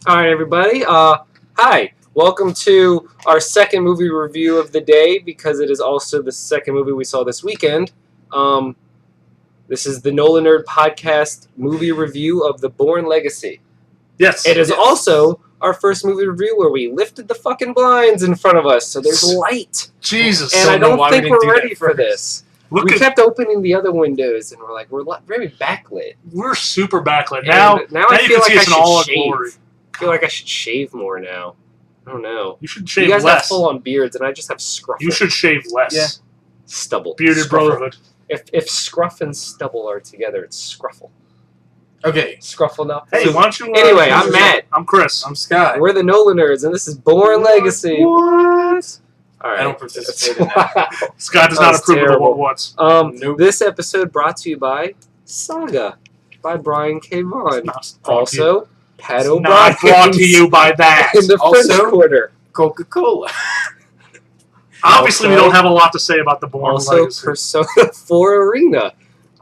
All right, everybody. Hi. Welcome to our second movie review of the day because it is also the second movie we saw this weekend. This is the Nola Nerdpodcast movie review of The Bourne Legacy. Yes. It is also our first movie review where we lifted the fucking blinds in front of us, so there's light. Jesus. And I don't think we're ready for this. We kept opening the other windows, and we're very backlit. We're super backlit. Now I feel like I should shave. Glory. I feel like I should shave more now. I don't know. You should shave You less. guys have full-on beards, and I just have scruff. You should shave less. Yeah. Stubble. Bearded Scruffle. brotherhood. If scruff and stubble are together, it's scruffle. Okay. Scruffle now. Hey, why don't you... Anyway, I'm Matt. I'm Chris. I'm Scott. We're the Nola Nerds, and this is Bourne Legacy. What? All right. I don't participate in that. Scott does not approve of what was. Nope. This episode brought to you by Saga by Brian K. Vaughan. Also, Pat O'Brien. Not brought to you by that. In the Also, French Quarter. Coca-Cola. Obviously, we don't have a lot to say about the Bourne Also, Legacy. Persona 4 Arena.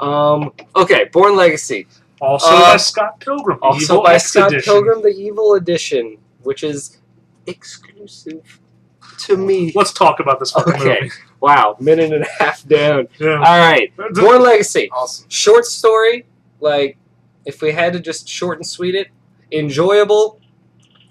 Okay, Bourne Legacy. Also by Scott Pilgrim. Also Evil by X Scott Edition. Pilgrim, the Evil Edition, which is exclusive to me. Let's talk about this fucking movie. Wow, minute and a half down. Yeah. All right, Bourne Legacy. Awesome. Short story, like, if we had to just short and sweet it, enjoyable,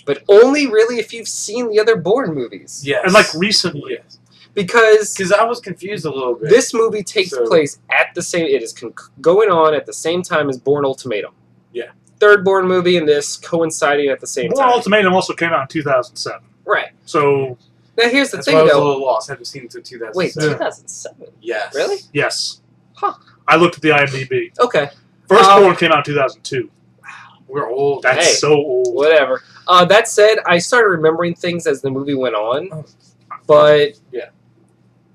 but only really if you've seen the other Bourne movies. Yes. And like recently. Yes. Because I was confused a little bit. this movie takes place at the same... It is going on at the same time as Bourne Ultimatum. Yeah. Third Bourne movie and this coinciding at the same Bourne time. Ultimatum also came out in 2007. Right. So... Now here's the That's thing, why I was a though. little lost. I haven't seen it until 2007. Wait, 2007? Yes. Really? Yes. Huh. I looked at the IMDb. Okay. First Bourne came out in 2002. We're old. That's Hey. so old. Whatever. That said, I started remembering things as the movie went on. But...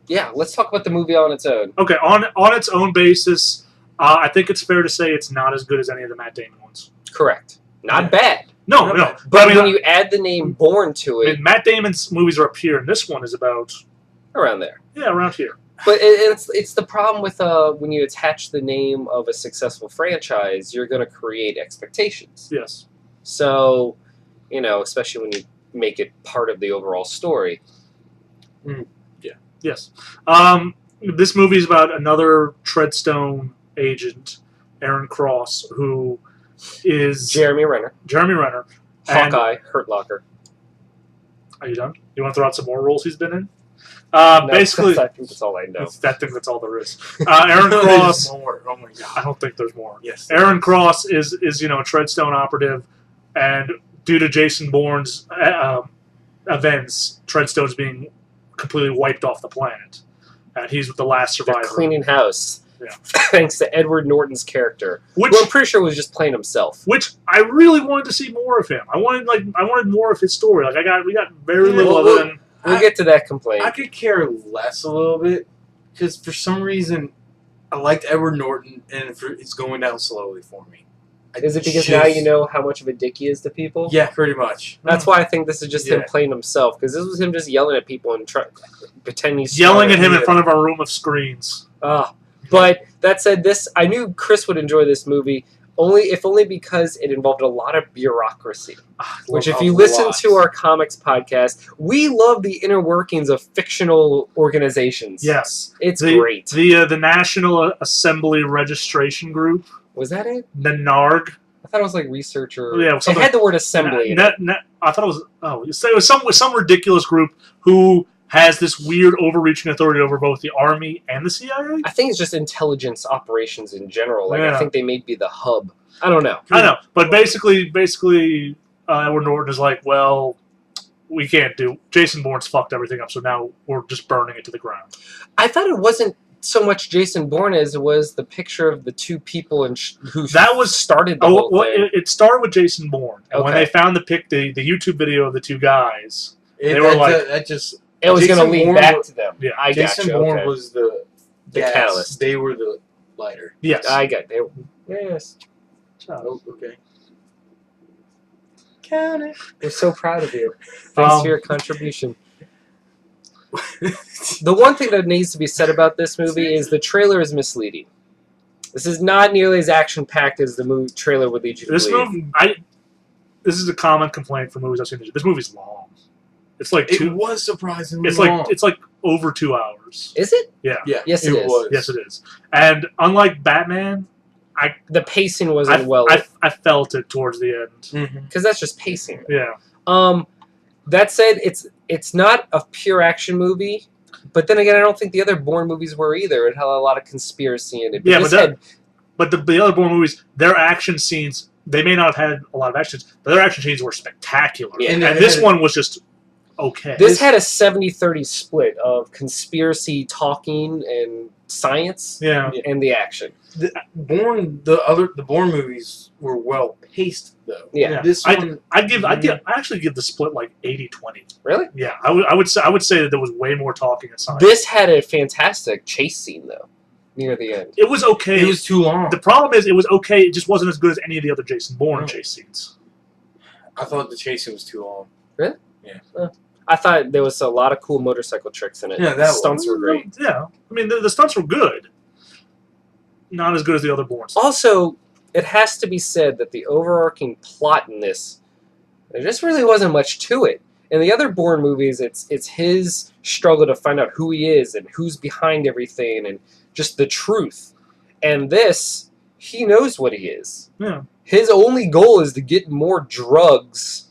Yeah, let's talk about the movie on its own. Okay, on its own basis, I think it's fair to say it's not as good as any of the Matt Damon ones. Correct. Not Yeah. bad. No. But I mean, when you add the name Bourne to it, Matt Damon's movies are up here, and this one is about around there. around here. But it's the problem with when you attach the name of a successful franchise, you're going to create expectations. Yes. So, especially when you make it part of the overall story. Yes. This movie is about another Treadstone agent, Aaron Cross, who is Jeremy Renner. And- Hawkeye, Hurt Locker. Are you done? You want to throw out some more roles he's been in? No, Basically, I think that's all I know. that's all there is. Aaron Cross. There's more. Oh my god. I don't think there's more. Yes. Aaron Cross is a Treadstone operative, and due to Jason Bourne's events, Treadstone's being completely wiped off the planet, and he's the last They're survivor. cleaning house. Yeah. Thanks to Edward Norton's character. Which Well, I'm pretty sure was just playing himself. I really wanted to see more of him. I wanted more of his story. Like we got very little well, other than. We'll get to that complaint. I could care less a little bit because for some reason I liked Edward Norton and it's going down slowly for me. Is it because now you know how much of a dick he is to people? Yeah, pretty much. That's why I think this is just him Yeah. playing himself. Because this was him just yelling at people and pretending he's Yelling smart. at him in front of our room of screens. But that said, I knew Chris would enjoy this movie, if only because it involved a lot of bureaucracy. Which, if you listen to our comics podcast, we love the inner workings of fictional organizations. Yes, It's great. The National Assembly Registration Group. Was that it? The NARG. I thought it was like researcher. Yeah, it had the word assembly in it. I thought it was some ridiculous group who has this weird overreaching authority over both the Army and the CIA. I think it's just intelligence operations in general. Yeah. I think they may be the hub. I don't know. I know, but basically, Edward Norton is like, well, we can't do. Jason Bourne's fucked everything up, so now we're just burning it to the ground. I thought it wasn't so much Jason Bourne as it was the picture of the two people who started the whole thing. It started with Jason Bourne, and when Okay. they found the YouTube video of the two guys, It were like- It was going to Jason lead Bourne back was- to them. Yeah. I Jason gotcha. Bourne Okay. was the gas. catalyst. They were the lighter. yes, I got it. Yes. Oh, okay. Count it. We're so proud of you. Thanks for your contribution. The one thing that needs to be said about this movie is the trailer is misleading. This is not nearly as action-packed as the movie trailer would lead you to This believe. movie, this is a common complaint for movies I've seen. This movie's long. It's like It was surprisingly It's long. it's like over 2 hours. Is it? Yeah. Yeah. Yes, it is. was. Yes, it is. And unlike Batman, The pacing wasn't I felt it towards the end. Mm-hmm. because that's just pacing. Yeah. That said, it's not a pure action movie, but then again, I don't think the other Bourne movies were either. It had a lot of conspiracy in it. Yeah, this but the other Bourne movies, their action scenes, they may not have had a lot of action scenes, but their action scenes were spectacular. Yeah. And this one was just okay. This had a 70-30 split of conspiracy talking and science Yeah. and the action. The Bourne movies were well paced though. Yeah. This one, I actually give the split like 80-20. Really? Yeah, I would say that there was way more talking and science. This had a fantastic chase scene, though, near the end. It was okay. it was too long. The problem is it was okay. It just wasn't as good as any of the other Jason Bourne chase scenes. I thought the chasing was too long. I thought there was a lot of cool motorcycle tricks in it. Yeah, that Stunts were great. Yeah, I mean the stunts were good. Not as good as the other Bourne stunts. Also, it has to be said that the overarching plot in this, there just really wasn't much to it. In the other Bourne movies, it's his struggle to find out who he is and who's behind everything and just the truth. And this, he knows what he is. Yeah. His only goal is to get more drugs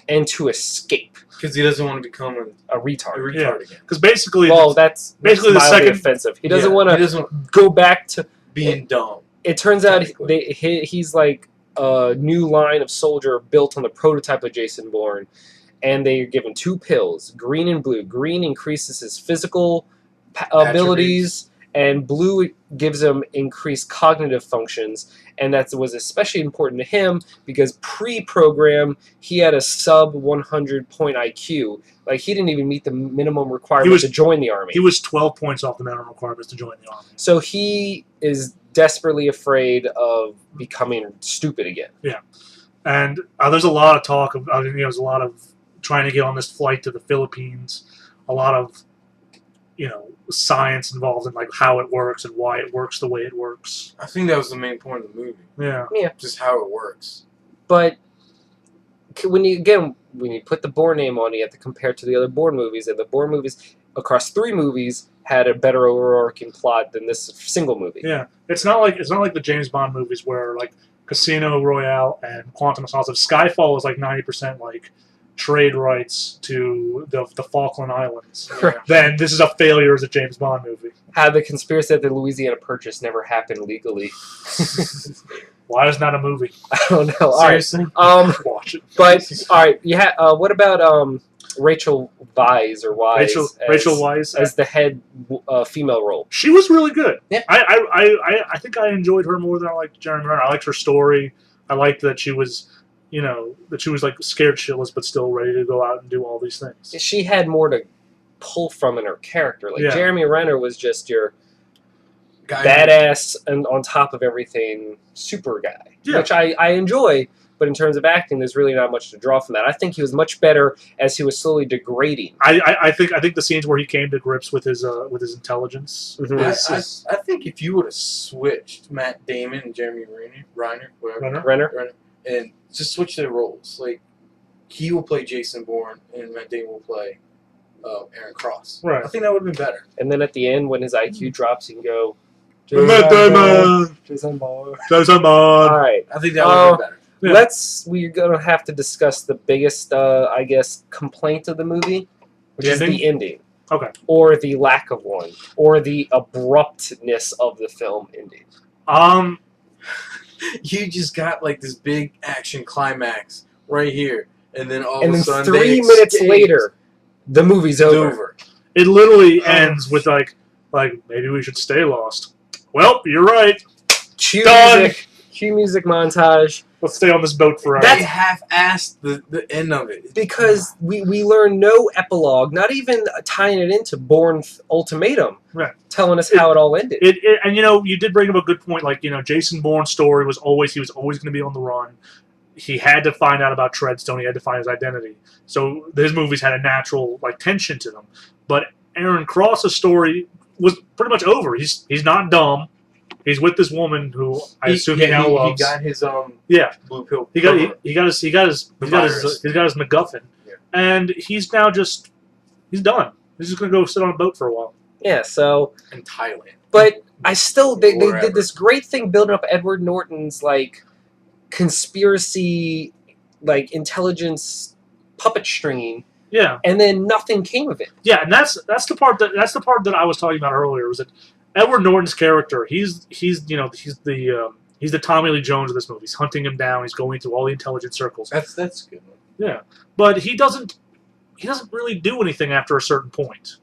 and to escape. Because he doesn't want to become A retard. retard again. Because basically, Well, that's basically the mildly second- offensive. He doesn't Yeah, want he to doesn't go back to... being dumb. It turns out Technically. he's like a new line of soldier built on the prototype of Jason Bourne, and they are given 2 pills, green and blue. Green increases his physical abilities, and blue gives him increased cognitive functions, and that was especially important to him because pre-program he had a sub 100 point IQ. Like, he didn't even meet the minimum requirement to join the army. he was 12 points off the minimum requirements to join the army. So he is desperately afraid of becoming stupid again. And there's a lot of talk of, there's a lot of trying to get on this flight to the Philippines. A lot of, science involved in like how it works and why it works the way it works. I think that was the main point of the movie. Yeah. Just how it works. But when you put the Bourne name on, you have to compare it to the other Bourne movies, and the Bourne movies across 3 movies had a better overarching plot than this single movie. Yeah. It's not like the James Bond movies where like Casino Royale and Quantum of Solace. Skyfall is like 90% like trade rights to the Falkland Islands. Right. Then this is a failure as a James Bond movie. How the conspiracy that the Louisiana Purchase never happened legally. Why is not a movie? I don't know. Seriously? All right. Watch it. But all right. Yeah. What about Rachel Weisz or Wise? Rachel Weisz as the head female role. She was really good. Yeah. I think I enjoyed her more than I liked Jeremy Renner. I liked her story. I liked that she was, like scared shitless but still ready to go out and do all these things. She had more to pull from in her character. Like Yeah. Jeremy Renner was just your Guy badass and on top of everything super guy, Yeah. which I enjoy. But in terms of acting, there's really not much to draw from that. I think he was much better as he was slowly degrading. I think the scenes where he came to grips with his intelligence. Mhm. I think if you would have switched Matt Damon and Jeremy Renner, whatever, Renner. and just switch their roles, like he will play Jason Bourne and Matt Damon will play Aaron Cross. Right. I think that would have been better. And then at the end, when his IQ drops, he can go, Matt Damon! Jason Bourne. Jason Bond! All right. I think that would have been better. Yeah. We're going to have to discuss the biggest, I guess, complaint of the movie, which The is ending? the ending. Okay. Or the lack of one. Or the abruptness of the film ending. You just got like this big action climax right here, and then all And of then a sudden 3 minutes later, the movie's it's over. over. It literally ends with like maybe we should stay lost. Well, you're right. Cue Done. music. Cue music montage. Let's stay on this boat forever. They half-assed the end of it. Because we learn no epilogue, not even tying it into Bourne Ultimatum, Right. telling us how it all ended. And you did bring up a good point. Like Jason Bourne's story was always going to be on the run. He had to find out about Treadstone. He had to find his identity. So his movies had a natural tension to them. But Aaron Cross's story was pretty much over. He's not dumb. He's with this woman who I assume he now loves. He got his blue pill. He got his MacGuffin, and he's now he's done. He's just gonna go sit on a boat for a while. Yeah. So in Thailand. But I still they did this great thing building up Edward Norton's like conspiracy, like intelligence puppet stringing. Yeah. And then nothing came of it. Yeah, and that's the part that I was talking about earlier, was that Edward Norton's character, he's the Tommy Lee Jones of this movie. He's hunting him down, he's going through all the intelligence circles. That's a good one. Yeah. But he doesn't really do anything after a certain point.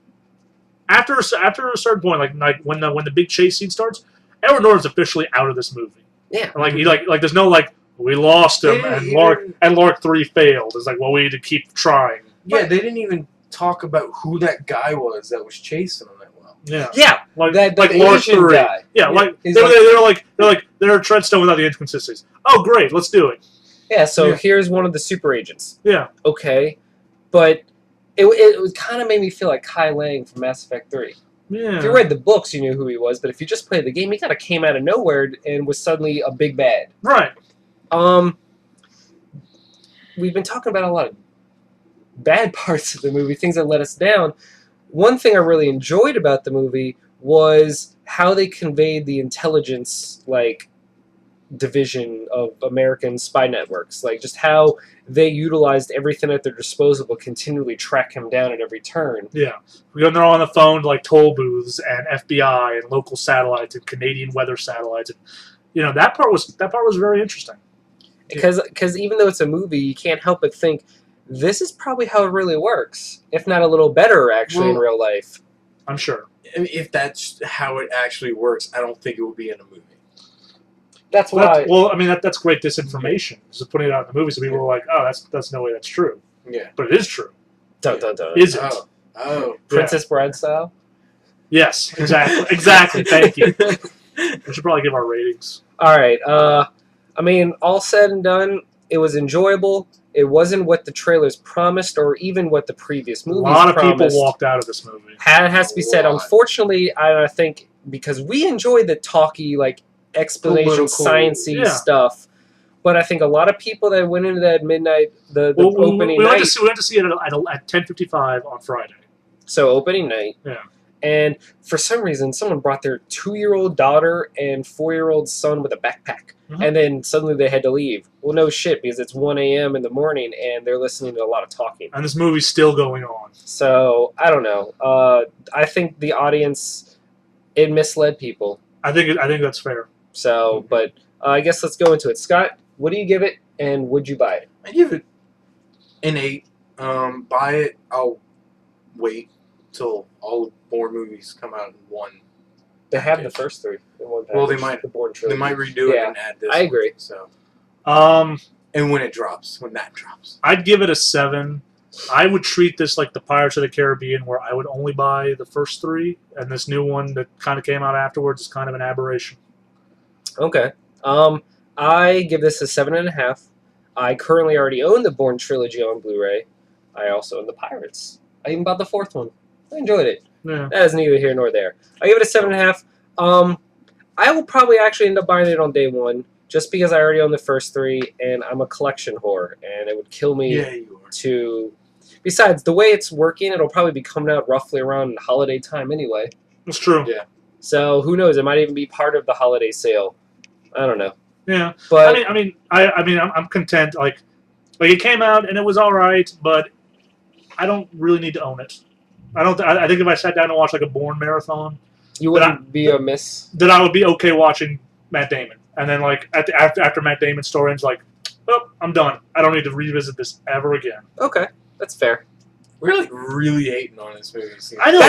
After a certain point, like when the big chase scene starts, Edward Norton's officially out of this movie. Yeah. Like there's no we lost him and Lark 3 failed. It's like, well, we need to keep trying. Yeah, they didn't even talk about who that guy was that was chasing him that well. Yeah, yeah, like Lark 3 guy. Yeah, they're Treadstone without the inconsistencies. Oh, great, let's do it. Yeah, so here's one of the super agents. Yeah, okay, but it kind of made me feel like Kai Lang from Mass Effect 3. Yeah. If you read the books, you knew who he was, but if you just played the game, he kind of came out of nowhere and was suddenly a big bad. Right. We've been talking about a lot of bad parts of the movie, things that let us down. One thing I really enjoyed about the movie was how they conveyed the intelligence division of American spy networks, just how they utilized everything at their disposal to continually track him down at every turn. Yeah, they're on the phone to toll booths and FBI and local satellites and Canadian weather satellites, and that part was very interesting. Because even though it's a movie, you can't help but think, this is probably how it really works, if not a little better, actually, in real life. I'm sure. If that's how it actually works, I don't think it would be in a movie. That's why. That's great disinformation. Just putting it out in the movie, so people are like, "Oh, that's no way that's true." Yeah, but it is true. Dun, dun, dun. Is it? Oh, Princess Bride style. Yes, exactly. Thank you. We should probably give our ratings. All right. All said and done, it was enjoyable. It wasn't what the trailers promised, or even what the previous movies promised. A lot of people walked out of this movie. It has to be said. Unfortunately, I think because we enjoyed the talky, explanation, sciencey stuff, but I think a lot of people that went into that midnight, the opening night. We went to see it at 10:55 on Friday. So opening night. Yeah. And for some reason, someone brought their 2-year-old daughter and 4-year-old son with a backpack. Mm-hmm. And then suddenly they had to leave. Well, no shit, because it's 1 a.m. in the morning and they're listening to a lot of talking. And this movie's still going on. So, I don't know. I think the audience, it misled people. I think that's fair. So, but I guess let's go into it. Scott, what do you give it, and would you buy it? I give it an 8. Buy it, I'll wait till all Bourne movies come out in one. They have the first 3 in one package. Well, they might. The Bourne trilogy. They might redo it and add this. I agree. So, and when that drops, I'd give it a 7. I would treat this like the Pirates of the Caribbean, where I would only buy the first 3, and this new one that kind of came out afterwards is kind of an aberration. Okay. I give this a 7.5. I currently already own the Bourne trilogy on Blu-ray. I also own the Pirates. I even bought the 4th one. I enjoyed it. Yeah. That is neither here nor there. I give it a 7.5. I will probably actually end up buying it on day 1, just because I already own the first 3, and I'm a collection whore, and it would kill me to... Besides, the way it's working, it'll probably be coming out roughly around holiday time anyway. That's true. Yeah. So who knows? It might even be part of the holiday sale. I don't know. Yeah. But I'm content. Like it came out and it was all right, but I don't really need to own it. I think if I sat down and watched a Bourne marathon, you wouldn't be a miss. That I would be okay watching Matt Damon, and then after Matt Damon's story ends, I'm done. I don't need to revisit this ever again. Okay, that's fair. We're really hating on this movie. I know.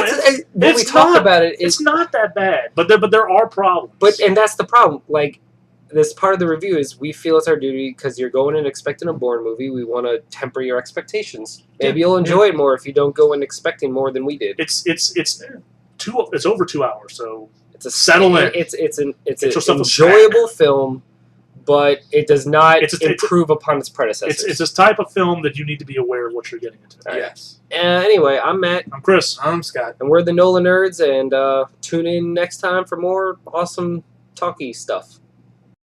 When we talk about it, it's not that bad, but there are problems. And that's the problem. This part of the review is we feel it's our duty, because you're going in expecting a Bourne movie. We want to temper your expectations. Maybe you'll enjoy it more if you don't go in expecting more than we did. It's over 2 hours, so settle in. It's an enjoyable film, but it does not improve upon its predecessors. It's this type of film that you need to be aware of what you're getting into. Right. Yes. Anyway, I'm Matt. I'm Chris. I'm Scott. And we're the Nola Nerds, and tune in next time for more awesome talky stuff.